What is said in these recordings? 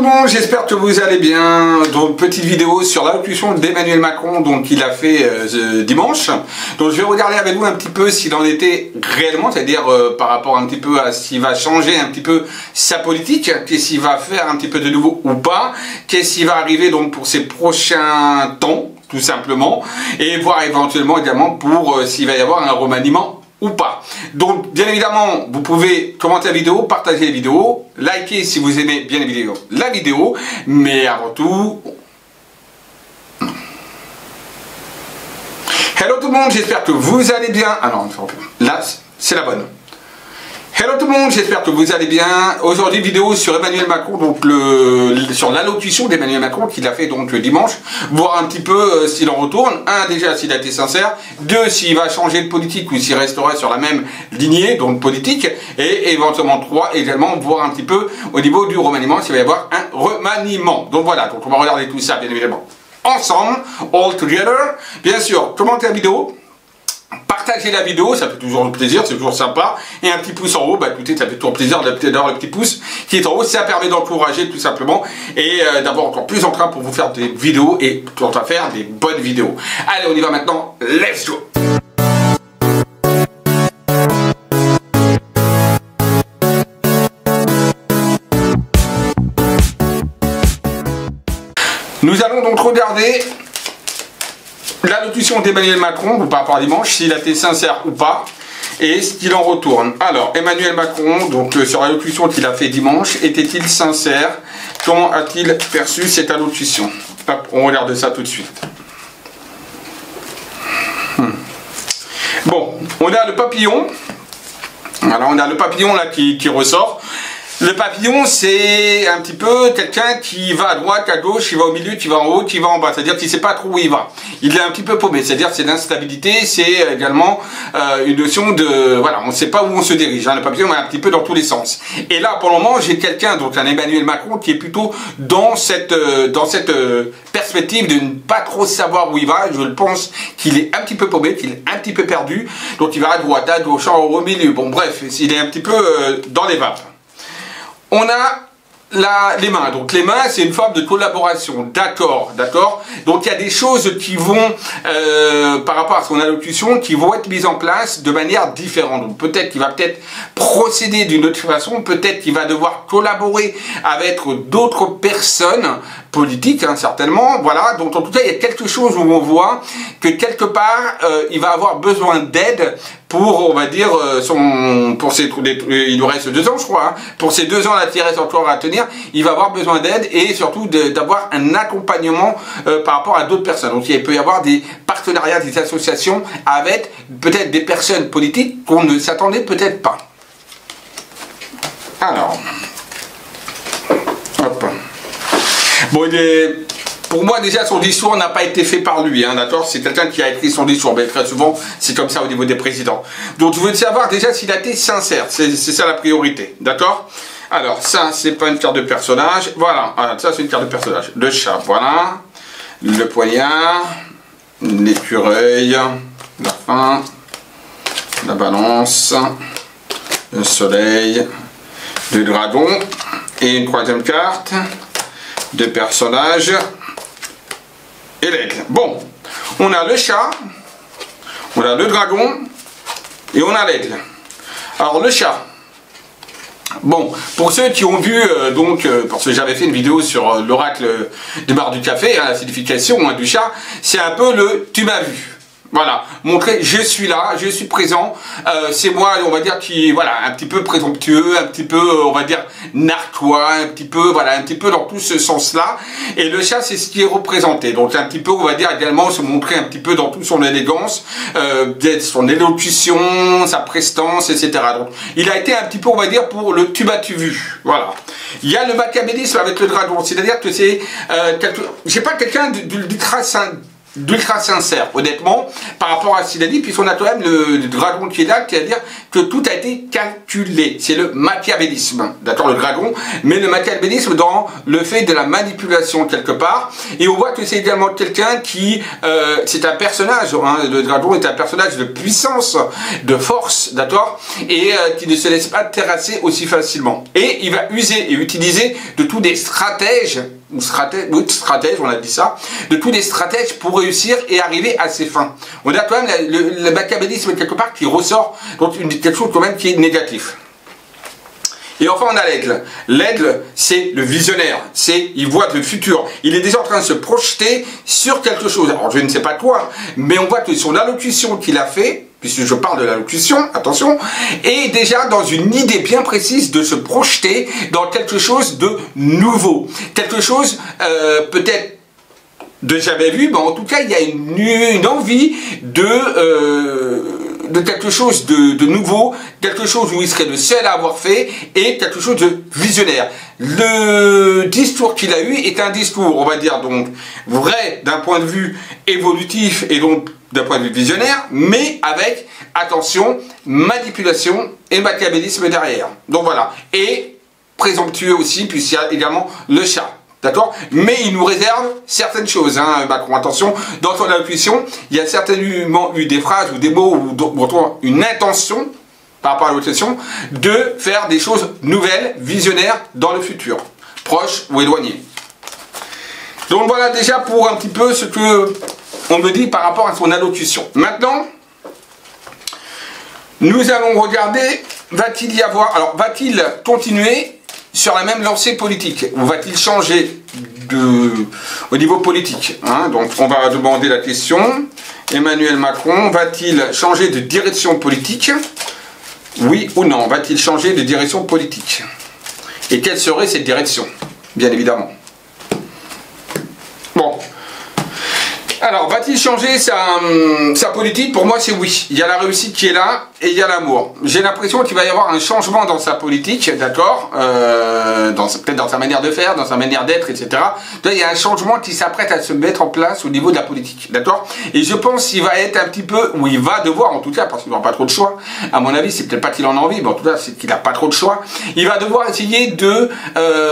le monde, j'espère que vous allez bien. Donc petite vidéo sur l'allocution d'Emmanuel Macron, donc il a fait dimanche. Donc je vais regarder avec vous un petit peu s'il en était réellement, c'est-à-dire par rapport un petit peu à s'il va changer un petit peu sa politique, qu'est-ce qu'il va faire un petit peu de nouveau ou pas, qu'est-ce qui va arriver donc pour ses prochains temps, tout simplement, et voir éventuellement également pour s'il va y avoir un remaniement ou pas. Donc bien évidemment vous pouvez commenter la vidéo, partager la vidéo, liker si vous aimez bien la vidéo, mais avant tout, hello tout le monde, j'espère que vous allez bien. Ah non, là c'est la bonne. Hello tout le monde, j'espère que vous allez bien. Aujourd'hui vidéo sur Emmanuel Macron, donc sur l'allocution d'Emmanuel Macron qu'il a fait donc le dimanche, voir un petit peu s'il en retourne. Un, déjà s'il a été sincère. Deux, s'il va changer de politique ou s'il restera sur la même lignée, donc politique. Et éventuellement trois, également voir un petit peu au niveau du remaniement, s'il va y avoir un remaniement. Donc voilà, donc on va regarder tout ça bien évidemment ensemble, all together. Bien sûr, commentez la vidéo. Partagez la vidéo, ça fait toujours plaisir, c'est toujours sympa. Et un petit pouce en haut, bah écoutez, ça fait toujours plaisir d'avoir le petit pouce qui est en haut. Ça permet d'encourager tout simplement et d'avoir encore plus en train pour vous faire des vidéos et pour faire des bonnes vidéos. Allez, on y va maintenant. Let's go! Nous allons donc regarder l'allocution d'Emmanuel Macron par rapport à dimanche, s'il a été sincère ou pas, et ce qu'il en retourne. Alors, Emmanuel Macron, donc sur l'allocution qu'il a fait dimanche, était-il sincère? Comment a-t-il perçu cette allocution? Hop, on regarde ça tout de suite. Bon, on a le papillon. Alors, on a le papillon là qui ressort. Le papillon, c'est un petit peu quelqu'un qui va à droite, à gauche, qui va au milieu, qui va en haut, qui va en bas. C'est-à-dire qu'il ne sait pas trop où il va. Il est un petit peu paumé. C'est-à-dire que c'est l'instabilité, c'est également une notion de... Voilà, on ne sait pas où on se dirige. Hein. Le papillon est un petit peu dans tous les sens. Et là, pour le moment, j'ai quelqu'un, donc un Emmanuel Macron, qui est plutôt dans cette perspective de ne pas trop savoir où il va. Je pense qu'il est un petit peu paumé, qu'il est un petit peu perdu. Donc il va à droite, à gauche, en haut, au milieu. Bon, bref, il est un petit peu dans les vapes. On a les mains. Donc les mains, c'est une forme de collaboration. D'accord. Donc il y a des choses qui vont, par rapport à son allocution, qui vont être mises en place de manière différente. Donc peut-être qu'il va procéder d'une autre façon, peut-être qu'il va devoir collaborer avec d'autres personnes politiques, hein, certainement. Voilà. Donc en tout cas, il y a quelque chose où on voit que quelque part, il va avoir besoin d'aide pour, on va dire, il nous reste 2 ans, je crois, hein, pour ces 2 ans là qui restent encore à tenir, il va avoir besoin d'aide et surtout d'avoir un accompagnement par rapport à d'autres personnes. Donc il peut y avoir des partenariats, des associations avec peut-être des personnes politiques qu'on ne s'attendait peut-être pas. Alors, hop. Bon, pour moi, déjà, son discours n'a pas été fait par lui, hein, d'accord? C'est quelqu'un qui a écrit son discours, mais très souvent, c'est comme ça au niveau des présidents. Donc, je veux savoir déjà s'il a été sincère. C'est ça la priorité, d'accord? Alors, ça, c'est pas une carte de personnage. Voilà, ça, c'est une carte de personnage. Le chat, voilà. Le poignard. L'écureuil. La faim. La balance. Le soleil. Le dragon. Et une 3e carte. 2 personnages. Et l'aigle. Bon, on a le chat, on a le dragon et on a l'aigle. Alors le chat. Bon, pour ceux qui ont vu, parce que j'avais fait une vidéo sur l'oracle du bar du café, hein, la signification hein, du chat, c'est un peu le tu m'as vu. Voilà, montrer je suis là, je suis présent, c'est moi, on va dire, qui, voilà, un petit peu présomptueux, un petit peu, on va dire, narquois, un petit peu, voilà, un petit peu dans tout ce sens-là. Et le chat, c'est ce qui est représenté. Donc, un petit peu, on va dire, également, se montrer un petit peu dans toute son élégance, son élocution, sa prestance, etc. Donc, il a été un petit peu, on va dire, pour le tu m'as-tu vu. Voilà. Il y a le machiavélisme avec le dragon, c'est-à-dire que c'est, j'ai pas quelqu'un d'ultra d'ultra sincère, honnêtement, par rapport à ce qu'il a dit, puisqu'on a quand même le dragon qui est là, qui va dire que tout a été calculé. C'est le machiavélisme, d'accord, le dragon, mais le machiavélisme dans le fait de la manipulation quelque part. Et on voit que c'est également quelqu'un qui, c'est un personnage, hein, le dragon est un personnage de puissance, de force, d'accord, et qui ne se laisse pas terrasser aussi facilement. Et il va user et utiliser de tous des stratèges, on a dit ça, de tous les stratèges pour réussir et arriver à ses fins. On a quand même le machiavélisme quelque part qui ressort, donc quelque chose quand même qui est négatif. Et enfin on a l'aigle. L'aigle, c'est le visionnaire, il voit le futur, il est déjà en train de se projeter sur quelque chose. Alors je ne sais pas quoi, mais on voit que son allocution qu'il a fait, puisque je parle de l'allocution, attention, est déjà dans une idée bien précise de se projeter dans quelque chose de nouveau. Quelque chose peut-être de jamais vu, mais en tout cas il y a une envie de quelque chose de nouveau, quelque chose où il serait le seul à avoir fait, et quelque chose de visionnaire. Le discours qu'il a eu est un discours, on va dire, donc vrai d'un point de vue évolutif et donc d'un point de vue visionnaire, mais avec, attention, manipulation et machiavélisme derrière. Donc voilà. Et présomptueux aussi, puisqu'il y a également le chat. D'accord? Mais il nous réserve certaines choses, hein, Macron. Attention, dans son intuition, il y a certainement eu des phrases ou des mots ou une intention, par rapport à l'audition, de faire des choses nouvelles, visionnaires, dans le futur, proche ou éloigné. Donc voilà déjà pour un petit peu ce que on me dit par rapport à son allocution. Maintenant, nous allons regarder, va-t-il y avoir, alors va-t-il continuer sur la même lancée politique, ou va-t-il changer au niveau politique, hein? Donc on va demander la question, Emmanuel Macron va-t-il changer de direction politique? Oui ou non? Va-t-il changer de direction politique? Et quelle serait cette direction? Bien évidemment. Bon. Alors, va-t-il changer sa politique? Pour moi, c'est oui. Il y a la réussite qui est là et il y a l'amour. J'ai l'impression qu'il va y avoir un changement dans sa politique, d'accord, peut-être dans sa manière de faire, dans sa manière d'être, etc. Il y a un changement qui s'apprête à se mettre en place au niveau de la politique, d'accord. Et je pense qu'il va être un petit peu, ou il va devoir, en tout cas, parce qu'il n'aura pas trop de choix, à mon avis, c'est peut-être pas qu'il en a envie, mais en tout cas, c'est qu'il n'a pas trop de choix, il va devoir essayer de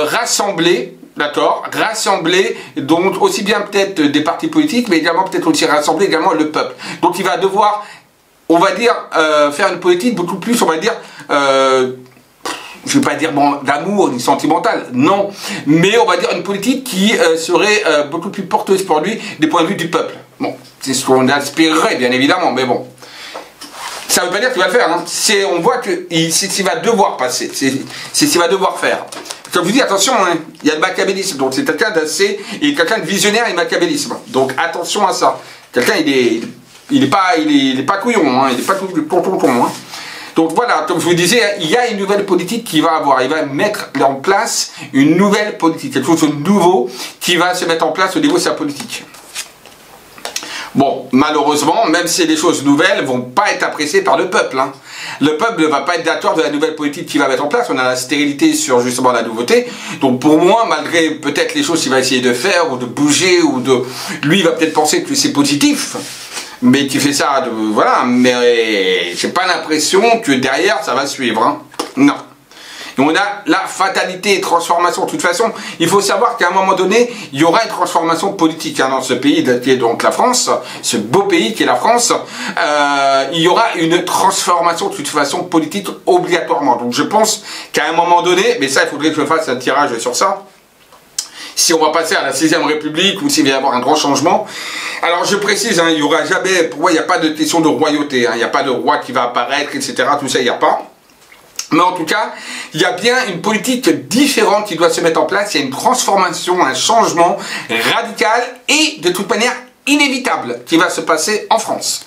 rassembler, d'accord, rassembler donc aussi bien peut-être des partis politiques, mais également peut-être aussi rassembler également le peuple. Donc il va devoir, on va dire, faire une politique beaucoup plus, on va dire, je ne vais pas dire bon, d'amour ni sentimental, non, mais on va dire une politique qui serait beaucoup plus porteuse pour lui des points de vue du peuple. Bon, c'est ce qu'on aspirerait bien évidemment, mais bon. Ça ne veut pas dire qu'il va le faire, hein. On voit que c'est ce qu'il va devoir passer, c'est ce qu'il va devoir faire. Comme je vous dis, attention, hein, il y a le machiavélisme, donc c'est quelqu'un d'assez, il est quelqu'un de visionnaire et machiavélisme. Donc attention à ça. Quelqu'un, il est pas couillon, hein, il n'est pas tout con, hein. Donc voilà, comme je vous disais, il y a une nouvelle politique qu'il va avoir. Il va mettre en place une nouvelle politique, quelque chose de nouveau qui va se mettre en place au niveau de sa politique. Bon, malheureusement, même si les choses nouvelles ne vont pas être appréciées par le peuple, hein. Le peuple ne va pas être d'accord de la nouvelle politique qu'il va mettre en place. On a la stérilité sur justement la nouveauté. Donc pour moi, malgré peut-être les choses qu'il va essayer de faire ou de bouger ou de... Lui, il va peut-être penser que c'est positif. Mais tu fais ça, voilà. Mais j'ai pas l'impression que derrière, ça va suivre, hein. Non. Et on a la fatalité et transformation. De toute façon, il faut savoir qu'à un moment donné, il y aura une transformation politique, hein, dans ce pays qui est donc la France, ce beau pays qui est la France. Il y aura une transformation de toute façon politique obligatoirement. Donc je pense qu'à un moment donné, mais ça il faudrait que je fasse un tirage sur ça, si on va passer à la 6ème République ou s'il va y avoir un grand changement. Alors je précise, hein, il n'y aura jamais, pour moi il n'y a pas de question de royauté, hein, il n'y a pas de roi qui va apparaître, etc. Tout ça, il n'y a pas. Mais en tout cas, il y a bien une politique différente qui doit se mettre en place. Il y a une transformation, un changement radical et de toute manière inévitable qui va se passer en France.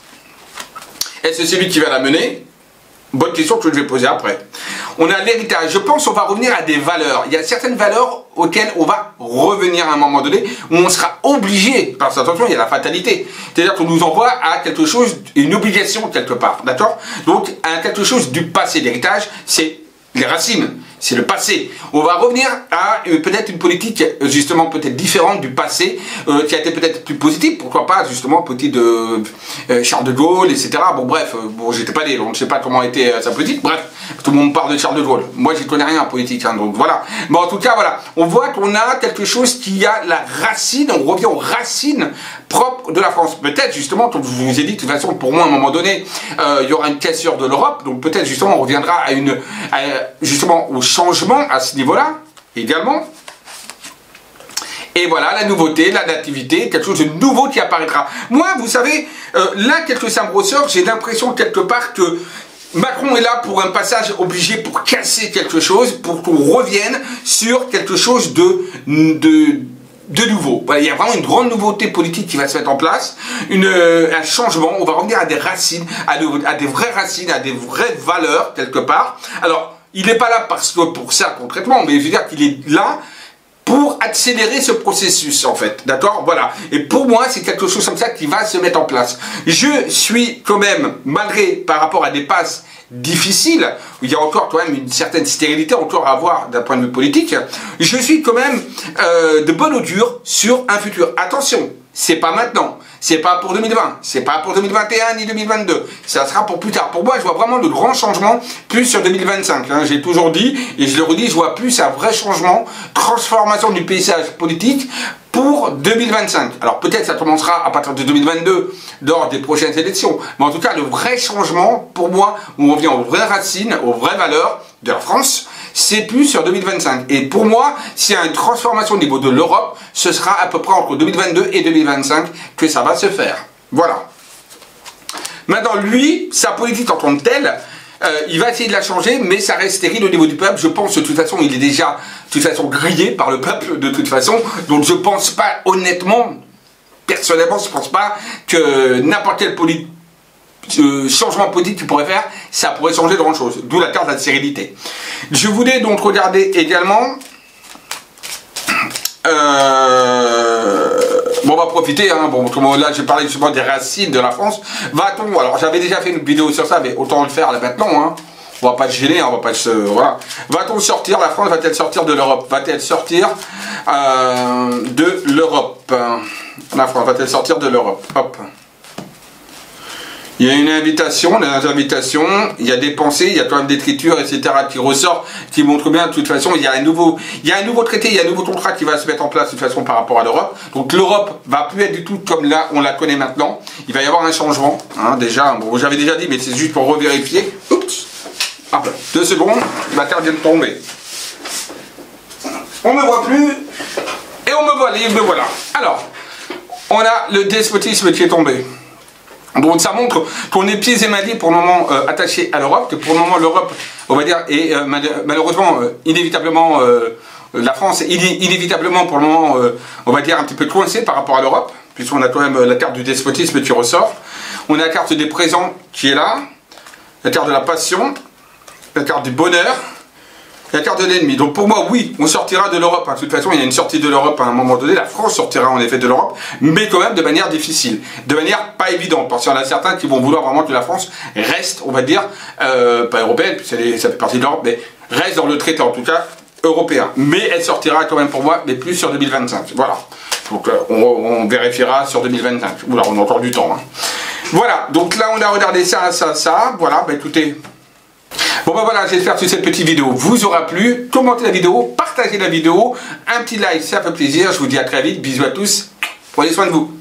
Est-ce que c'est lui qui va la mener? Bonne question que je vais poser après. On a l'héritage. Je pense qu'on va revenir à des valeurs. Il y a certaines valeurs auxquelles on va revenir à un moment donné, où on sera obligé, parce que attention, il y a la fatalité. C'est-à-dire qu'on nous envoie à quelque chose, une obligation quelque part, d'accord? Donc, à quelque chose du passé. L'héritage, c'est les racines. c'est le passé. On va revenir à peut-être une politique justement peut-être différente du passé, qui a été peut-être plus positive, pourquoi pas justement petit de Charles de Gaulle, etc. Bon bref, bon j'étais pas né, donc je sais pas comment était sa politique, bref, tout le monde parle de Charles de Gaulle. Moi j'y connais rien en politique, hein, donc voilà. Mais en tout cas voilà, on voit qu'on a quelque chose qui a la racine, on revient aux racines propres de la France. Peut-être justement, comme je vous ai dit, de toute façon pour moi à un moment donné, il y aura une cassure de l'Europe, donc peut-être justement on reviendra justement au changement à ce niveau-là, également. Et voilà, la nouveauté, la nativité, quelque chose de nouveau qui apparaîtra. Moi, vous savez, là, quelque ça me ressort, j'ai l'impression quelque part que Macron est là pour un passage obligé pour casser quelque chose, pour qu'on revienne sur quelque chose de nouveau. Voilà, il y a vraiment une grande nouveauté politique qui va se mettre en place, un changement, on va revenir à des racines, à des vraies racines, à des vraies valeurs, quelque part. Alors, il n'est pas là parce que pour ça, concrètement, mais je veux dire qu'il est là pour accélérer ce processus, en fait. D'accord? Voilà. Et pour moi, c'est quelque chose comme ça qui va se mettre en place. Je suis quand même, malgré par rapport à des passes difficiles, où il y a encore quand même une certaine stérilité encore à avoir d'un point de vue politique, je suis quand même de bonne augure sur un futur. Attention, c'est pas maintenant, c'est pas pour 2020, c'est pas pour 2021 ni 2022, ça sera pour plus tard. Pour moi, je vois vraiment de grands changements plus sur 2025. Hein. J'ai toujours dit, et je le redis, je vois plus un vrai changement, transformation du paysage politique pour 2025. Alors peut-être ça commencera à partir de 2022 lors des prochaines élections, mais en tout cas le vrai changement pour moi, où on revient aux vraies racines, aux vraies valeurs de la France, c'est plus sur 2025. Et pour moi, s'il y a une transformation au niveau de l'Europe, ce sera à peu près entre 2022 et 2025 que ça va se faire. Voilà. Maintenant, lui, sa politique en tant que telle, il va essayer de la changer, mais ça reste stérile au niveau du peuple. Je pense que de toute façon, il est déjà de toute façon grillé par le peuple de toute façon. Donc je pense pas, honnêtement, personnellement, je pense pas que n'importe quel changement politique qu'il pourrait faire, ça pourrait changer de grand chose. D'où la carte de la stérilité. Je voulais donc regarder également. Bon, on va profiter, hein. Bon, comme là j'ai parlé justement des racines de la France. Va-t-on, alors j'avais déjà fait une vidéo sur ça, mais autant le faire là maintenant, hein. On va pas se gêner, hein, on va pas se. Voilà. Va-t-on sortir, la France va-t-elle sortir de l'Europe? Va-t-elle sortir de l'Europe? La France va-t-elle sortir de l'Europe? Hop. Il y a une invitation, des invitations, il y a des pensées, il y a quand même des écritures, etc. qui ressortent, qui montrent bien de toute façon, il y a un nouveau traité, il y a un nouveau contrat qui va se mettre en place de toute façon par rapport à l'Europe. Donc l'Europe va plus être du tout comme là on la connaît maintenant. Il va y avoir un changement, hein, déjà, bon j'avais déjà dit, mais c'est juste pour revérifier. Oups, hop, 2 secondes, ma carte vient de tomber. On me voit plus, et on me voit libre, me voilà. Alors, on a le despotisme qui est tombé. Donc ça montre qu'on est pieds et mains liés pour le moment attachés à l'Europe, que pour le moment l'Europe, on va dire, est malheureusement, inévitablement, la France est inévitablement pour le moment, on va dire, un petit peu coincée par rapport à l'Europe, puisqu'on a quand même la carte du despotisme qui ressort. On a la carte des présents qui est là, la carte de la passion, la carte du bonheur, la carte de l'ennemi. Donc pour moi, oui, on sortira de l'Europe. Hein. De toute façon, il y a une sortie de l'Europe à un moment donné. La France sortira en effet de l'Europe, mais quand même de manière difficile, de manière pas évidente. Parce qu'il y en a certains qui vont vouloir vraiment que la France reste, on va dire, pas européenne, puisque ça fait partie de l'Europe, mais reste dans le traité, en tout cas européen. Mais elle sortira quand même pour moi, mais plus sur 2025. Voilà. Donc on vérifiera sur 2025. Oula, on a encore du temps. Hein. Voilà. Donc là, on a regardé ça. Voilà. Bah écoutez. Bon ben voilà, j'espère que cette petite vidéo vous aura plu. Commentez la vidéo, partagez la vidéo, un petit like, ça fait plaisir. Je vous dis à très vite, bisous à tous, prenez soin de vous.